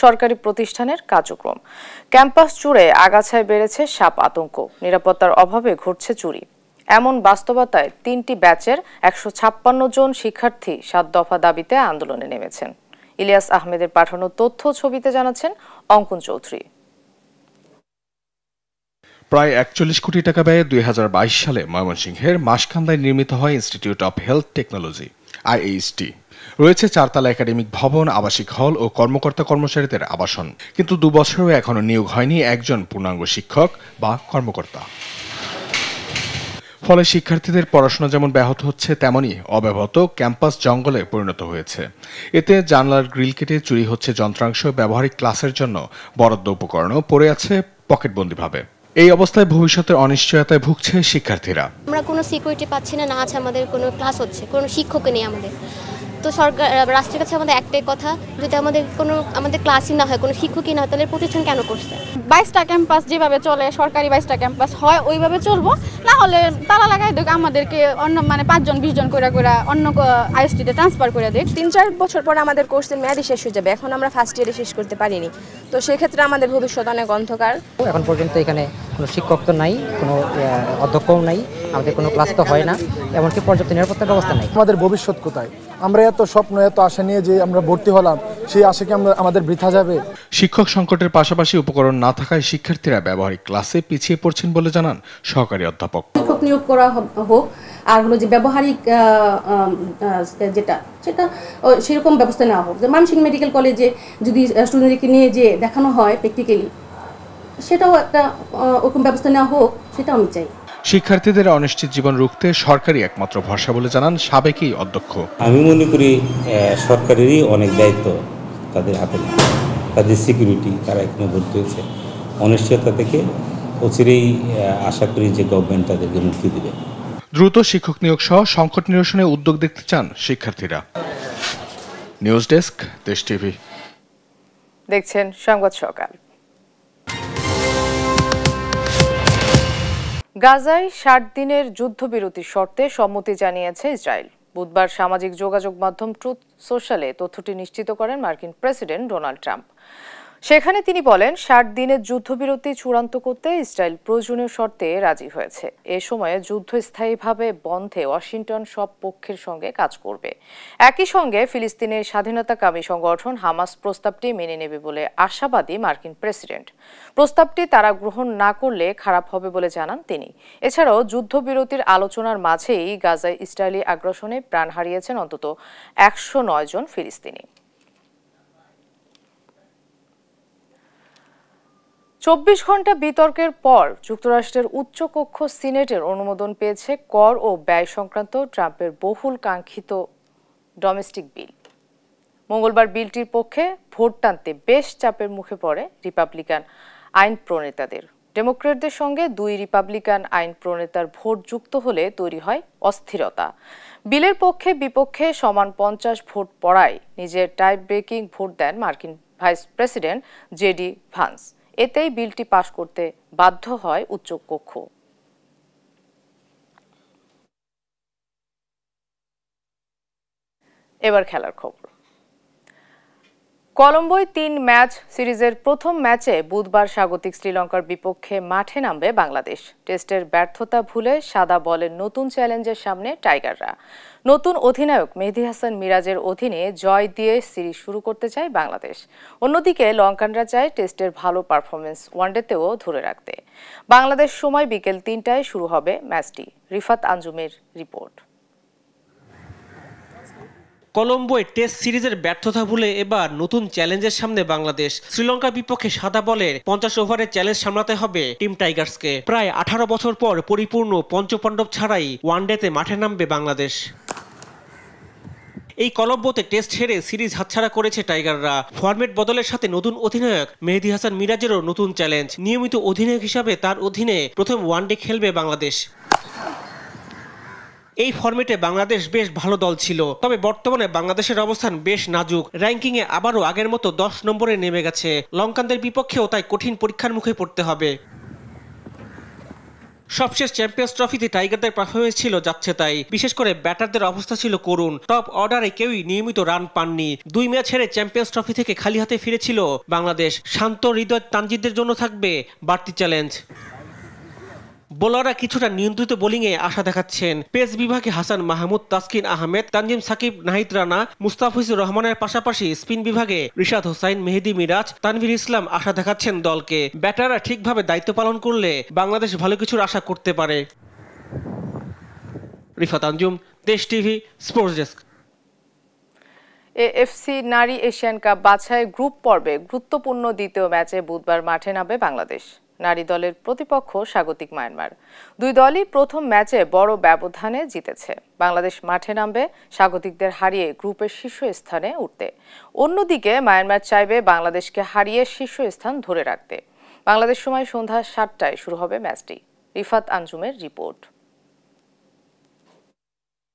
সরকারি প্রতিষ্ঠানের কার্যক্রম। ক্যাম্পাস জুড়ে আগাছায় বেড়েছে সাপ আতঙ্ক, নিরাপত্তার অভাবে ঘটছে চুরি। এমন বাস্তবতায় 3টি ব্যাচের 156 জন শিক্ষার্থী 7 দফা দাবিতে আন্দোলনে নেমেছেন। ইলিয়াস আহমেদের পাঠানো তথ্য ছবিতে জানাচ্ছেন অঙ্কন চৌধুরী। প্রায় 41 কোটি টাকা ব্যয়ে 2022 সালে ময়মনসিংহের মাসকান্দায় নির্মিত হয় institute of health technology IHT। রয়েছে 4 তলা একাডেমিক ভবন, আবাসিক হল ও কর্মকর্তা কর্মচারীদের আবাসন। কিন্তু 2 বছরেও এখনো নিয়োগ হয়নি একজন পূর্ণাঙ্গ শিক্ষক বা কর্মকর্তা। ফলে শিক্ষার্থীদের পড়াশোনা যেমন ব্যাহত হচ্ছে, তেমনি অব্যবহত ক্যাম্পাস জঙ্গলে পরিণত হয়েছে। এতে জানলার গ্রিল কেটে চুরি হচ্ছে যন্ত্রাংশ, ব্যবহারিক ক্লাসের জন্য বরাদ্দ উপকরণও পড়ে আছে পকেটবন্দিভাবে। এই অবস্থায় ভবিষ্যতের অনিশ্চয়তায় ভুগছে শিক্ষার্থীরা। আমরা কোনো সিকিউরিটি পাচ্ছি না, আছে আমাদের কোনো ক্লাস হচ্ছে, কোনো শিক্ষক নেই আমাদের। তো সরকার রাষ্ট্রের কাছে আমাদের একটাই কথা, যদি আমাদের ক্লাসই না হয়, কোনো শিক্ষকই না হয়, তাহলে প্রতিষ্ঠান কেন করছে? 22টা ক্যাম্পাস যেভাবে চলে, সরকারি 22টা ক্যাম্পাস হয়, ওইভাবে চলবো। না হলে তালা লাগাই দেখ, আমাদেরকে অন্য 5 জন 20 জন করে অন্য IHT-তে ট্রান্সফার করে দেখ। 3-4 বছর পর আমাদের কোর্সের মেয়াদই শেষ হয়ে যাবে। এখন আমরা ফার্স্ট ইয়ারে শেষ করতে পারিনি, তো সেক্ষেত্রে আমাদের ভবিষ্যৎ অনেক অন্ধকার। এখন পর্যন্ত এখানে কোনো শিক্ষক তো নাই, কোনো অধ্যক্ষও নাই, আমাদের কোনো ক্লাস তো হয় না, এমনকি পর্যাপ্ত নিরাপত্তার ব্যবস্থা নাই। আমাদের ভবিষ্যৎ কোথায়? আমরা এত স্বপ্ন, এত আশা নিয়ে যে আমরা ভর্তি হলাম, সেই আশা কি আমাদের বৃথা যাবে? শিক্ষক সংকটের পাশাপাশি উপকরণ না থাকায় শিক্ষার্থীরা ব্যবহারিক ক্লাসে পিছিয়ে পড়ছেন বলে জানান সহকারী অধ্যাপক। শিক্ষক নিয়োগ করা হোক, আর হলো যে ব্যবহারিক যেটা সেরকম ব্যবস্থা নেওয়া হোক। যে ময়মনসিংহ মেডিকেল কলেজে যদি স্টুডেন্টদেরকে নিয়ে যে দেখানো হয় প্র্যাকটিক্যালি, সেটাও একটা ওরকম ব্যবস্থা নেওয়া হোক, সেটাও আমি চাই। শিক্ষার্থীদের অনিশ্চিত জীবন রুখতে সরকারি একমাত্র ভরসা বলে জানান সাবেকই অধ্যক্ষ। আমি মনে করি সরকারেরই অনেক দায়িত্ব তাদের হাতে, তাদের সিকিউরিটি, তারা এখানে ভর্তি হয়েছে। অনিশ্চয়তা থেকে অচিরেই আশা করি যে গভর্নমেন্ট তাদেরকে মুক্তি দেবে। দ্রুত শিক্ষক নিয়োগ সহ সংকট নিরসনে উদ্যোগ দেখতে চান শিক্ষার্থীরা। নিউজ ডেস্ক, দেশ টিভি। দেখছেন সংবাদ সকাল। গাজায় 60 দিনের যুদ্ধবিরতির শর্তে সম্মতি জানিয়েছে ইসরায়েল। বুধবার সামাজিক যোগাযোগ মাধ্যম ট্রুথ সোশ্যালে তথ্যটি নিশ্চিত করেন মার্কিন প্রেসিডেন্ট ডোনাল্ড ট্রাম্প। সেখানে তিনি বলেন, 60 দিনের যুদ্ধবিরতি চূড়ান্ত করতে ইসরায়েল প্রয়োজনীয় শর্তে রাজি হয়েছে। এ সময়ে যুদ্ধ স্থায়ীভাবে বন্ধে ওয়াশিংটন সব পক্ষের সঙ্গে কাজ করবে। একই সঙ্গে ফিলিস্তিনের স্বাধীনতাকামী সংগঠন হামাস প্রস্তাবটি মেনে নেবে বলে আশাবাদী মার্কিন প্রেসিডেন্ট। প্রস্তাবটি তারা গ্রহণ না করলে খারাপ হবে বলে জানান তিনি। এছাড়াও যুদ্ধবিরতির আলোচনার মাঝেই গাজায় ইসরায়েলি আগ্রাসনে প্রাণ হারিয়েছেন অন্তত 109 জন ফিলিস্তিনি। 24 ঘন্টা বিতর্কের পর যুক্তরাষ্ট্রের উচ্চকক্ষ সিনেটের অনুমোদন পেয়েছে কর ও ব্যয় সংক্রান্ত ট্রাম্পের বহুল কাঙ্ক্ষিত ডোমেস্টিক বিল। মঙ্গলবার বিলটির পক্ষে ভোট টানতে বেশ চাপের মুখে পড়ে রিপাবলিকান আইন প্রণেতাদের। ডেমোক্র্যাটদের সঙ্গে দুই রিপাবলিকান আইন প্রণেতার ভোট যুক্ত হলে তৈরি হয় অস্থিরতা। বিলের পক্ষে বিপক্ষে সমান 50 ভোট পড়ায় নিজের টাই ব্রেকিং ভোট দেন মার্কিন ভাইস প্রেসিডেন্ট জেডি ভান্স। এতেই বিলটি পাশ করতে বাধ্য হয় উচ্চকক্ষ। এবার খেলার খবর। কলম্বোয় 3 ম্যাচ সিরিজের প্রথম ম্যাচে বুধবার স্বাগতিক শ্রীলঙ্কার বিপক্ষে মাঠে নামবে বাংলাদেশ। টেস্টের ব্যর্থতা ভুলে সাদা বলের নতুন চ্যালেঞ্জের সামনে টাইগাররা। নতুন অধিনায়ক মেহেদী হাসান মিরাজের অধীনে জয় দিয়ে সিরিজ শুরু করতে চায় বাংলাদেশ। অন্যদিকে লঙ্কানরা চায় টেস্টের ভালো পারফরমেন্স ওয়ানডেতেও ধরে রাখতে। বাংলাদেশ সময় বিকেল 3টায় শুরু হবে ম্যাচটি। রিফাত আঞ্জুমের রিপোর্ট। কলম্বোয় টেস্ট সিরিজের ব্যর্থতা ভুলে এবার নতুন চ্যালেঞ্জের সামনে বাংলাদেশ। শ্রীলঙ্কার বিপক্ষে সাদা বলের 50 ওভারের চ্যালেঞ্জ সামলাতে হবে টিম টাইগার্সকে। প্রায় 18 বছর পর পরিপূর্ণ পঞ্চপাণ্ডব ছাড়াই ওয়ানডেতে মাঠে নামবে বাংলাদেশ। এই কলম্বোতে টেস্ট হেরে সিরিজ হাতছাড়া করেছে টাইগাররা। ফরম্যাট বদলের সাথে নতুন অধিনায়ক মেহেদী হাসান মিরাজেরও নতুন চ্যালেঞ্জ। নিয়মিত অধিনায়ক হিসাবে তার অধীনে প্রথম ওয়ানডে খেলবে বাংলাদেশ। এই ফরম্যাটে বাংলাদেশ বেশ ভালো দল ছিল, তবে বর্তমানে বাংলাদেশের অবস্থান বেশ নাজুক। র্যাঙ্কিংয়ে আবারও আগের মতো 10 নম্বরে নেমে গেছে। লঙ্কানদের বিপক্ষেও তাই কঠিন পরীক্ষার মুখে পড়তে হবে। সবশেষ চ্যাম্পিয়ন্স ট্রফিতে টাইগারদের পারফরমেন্স ছিল যাচ্ছে তাই। বিশেষ করে ব্যাটারদের অবস্থা ছিল করুণ। টপ অর্ডারে কেউই নিয়মিত রান পাননি। 2 ম্যাচ হেরে চ্যাম্পিয়ন্স ট্রফি থেকে খালি হাতে ফিরেছিল বাংলাদেশ। শান্ত হৃদয় তানজিদদের জন্য থাকবে বাড়তি চ্যালেঞ্জ। বোলাররা কিছুটা নিয়ন্ত্রিত বোলিংয়ে আশা দেখাচ্ছেন। পেস বিভাগে হাসান মাহমুদ, তাসকিন আহমেদ, তানজিম সাকিব, নাহিদ রানা, মুস্তাফিজুর রহমানের পাশাপাশি স্পিন বিভাগে রিশাদ হোসাইন, মেহেদী মিরাজ, তানভীর ইসলাম আশা দেখাচ্ছেন দলকে। ব্যাটাররা ঠিকভাবে দায়িত্ব পালন করলে বাংলাদেশ ভালো কিছুর আশা করতে পারে। Rifat Anjum, Desh TV, sports desk. AFC নারী এশিয়ান কাপ বাছাই গ্রুপ পর্বে গুরুত্বপূর্ণ দ্বিতীয় ম্যাচে বুধবার মাঠে নামবে বাংলাদেশ। নারী দলের প্রতিপক্ষ স্বাগতিক মায়ানমার। দুই দলই প্রথম ম্যাচে বড় ব্যবধানে জিতেছে। বাংলাদেশ মাঠে নামবে স্বাগতিকদের হারিয়ে গ্রুপের শীর্ষস্থানে উঠতে। অন্যদিকে মায়ানমার চাইবে বাংলাদেশকে হারিয়ে শীর্ষস্থান ধরে রাখতে। বাংলাদেশ সময় সন্ধ্যা 7টায় শুরু হবে ম্যাচটি। রিফাত আঞ্জুমের রিপোর্ট।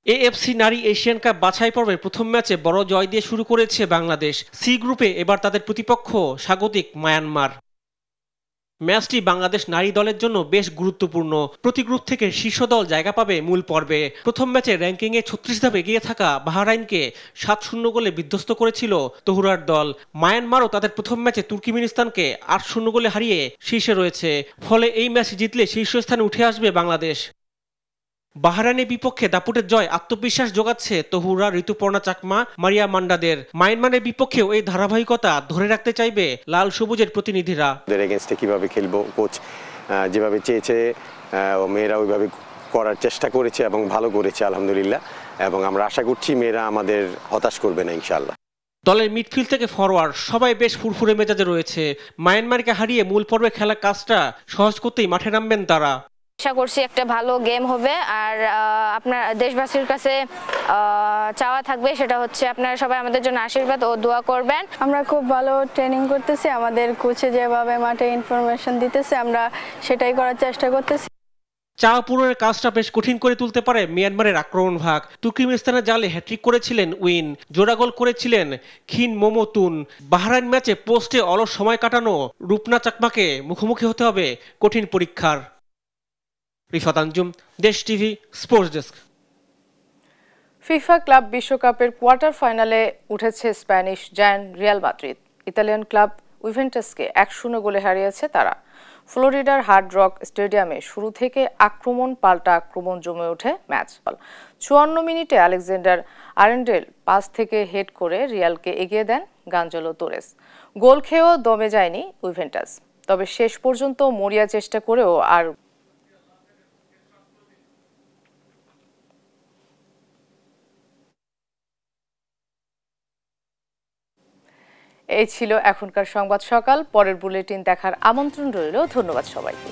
এএফসি নারী এশিয়ান কাপ বাছাই পর্বের প্রথম ম্যাচে বড় জয় দিয়ে শুরু করেছে বাংলাদেশ। সি গ্রুপে এবার তাদের প্রতিপক্ষ স্বাগতিক মায়ানমার। ম্যাচটি বাংলাদেশ নারী দলের জন্য বেশ গুরুত্বপূর্ণ। প্রতি গ্রুপ থেকে শীর্ষ দল জায়গা পাবে মূল পর্বে। প্রথম ম্যাচে র্যাঙ্কিংয়ে 36 ধাপ এগিয়ে থাকা বাহরাইনকে 7-0 গোলে বিধ্বস্ত করেছিল তহুরার দল। মায়ানমারও তাদের প্রথম ম্যাচে তুর্কমেনিস্তানকে 8-0 গোলে হারিয়ে শীর্ষে রয়েছে। ফলে এই ম্যাচ জিতলে শীর্ষস্থানে উঠে আসবে বাংলাদেশ। বাহরাইনের বিপক্ষে দাপুটের জয় আত্মবিশ্বাস যোগাচ্ছে তহুরা, ঋতুপর্ণা চাকমা, মারিয়া মান্ডাদের। মায়ানমারের বিপক্ষেও এই ধারাবাহিকতা ধরে রাখতে চাইবে লাল সবুজের প্রতিনিধিরা। এগেইনস্টে কিভাবে খেলবো, কোচ যেভাবে চেয়েছে মেয়েরা ওইভাবে করার চেষ্টা করেছে এবং ভালো করেছে আলহামদুলিল্লাহ। এবং আমরা আশা করছি মেয়েরা আমাদের হতাশ করবে না ইনশাআল্লাহ। দলের মিডফিল্ড থেকে ফরওয়ার্ড সবাই বেশ ফুরফুরে মেজাজে রয়েছে। মায়ানমারকে হারিয়ে মূল পর্বে খেলা কাজটা সহজ করতেই মাঠে নামবেন তারা। আশা করছি একটা ভালো গেম হবে। আর আপনার দেশবাসীর কাছে চাওয়া থাকবে সেটা হচ্ছে আপনারা সবাই আমাদের জন্য আশীর্বাদ ও দোয়া করবেন। আমরা খুব ভালো ট্রেনিং করতেছি। আমাদের কোচে যেভাবে মাঠে ইনফরমেশন দিতেছে আমরা সেটাই করার চেষ্টা করতেছি। চাওয়া পূরণের কাজটা বেশ কঠিন করে তুলতে পারে মিয়ানমারের আক্রমণ ভাগ। তুর্কমেনিস্তানের জালে হ্যাট্রিক করেছিলেন উইন, জোড়া গোল করেছিলেন খিন মোমোতুন। বাহরাইন ম্যাচে পোস্টে অলস সময় কাটানো রূপনা চাকমাকে মুখোমুখি হতে হবে কঠিন পরীক্ষার। Rifat Anjum, Desh TV, sports desk. FIFA club বিশ্বকাপের কোয়ার্টার ফাইনালে উঠেছে Spanish giant Real Madrid. Italian club ইউভেন্টাসকে 1-0 গোলে হারিয়েছে তারা। ফ্লোরিডার হার্ড রক স্টেডিয়ামে শুরু থেকে আক্রমণ পাল্টা আক্রমণ জমে ওঠে ম্যাচ। 54 মিনিটে আলেকজান্ডার আরেন্ডেল পাস থেকে হেড করে রিয়ালকে এগিয়ে দেন গাঞ্জেলো তোরেস। গোল খেয়েও দমে যায়নি ইউভেন্টাস, তবে শেষ পর্যন্ত মরিয়া চেষ্টা করেও আর এই ছিল এখনকার সংবাদ সকাল। পরের বুলেটিন দেখার আমন্ত্রণ রইল। ধন্যবাদ সবাইকে।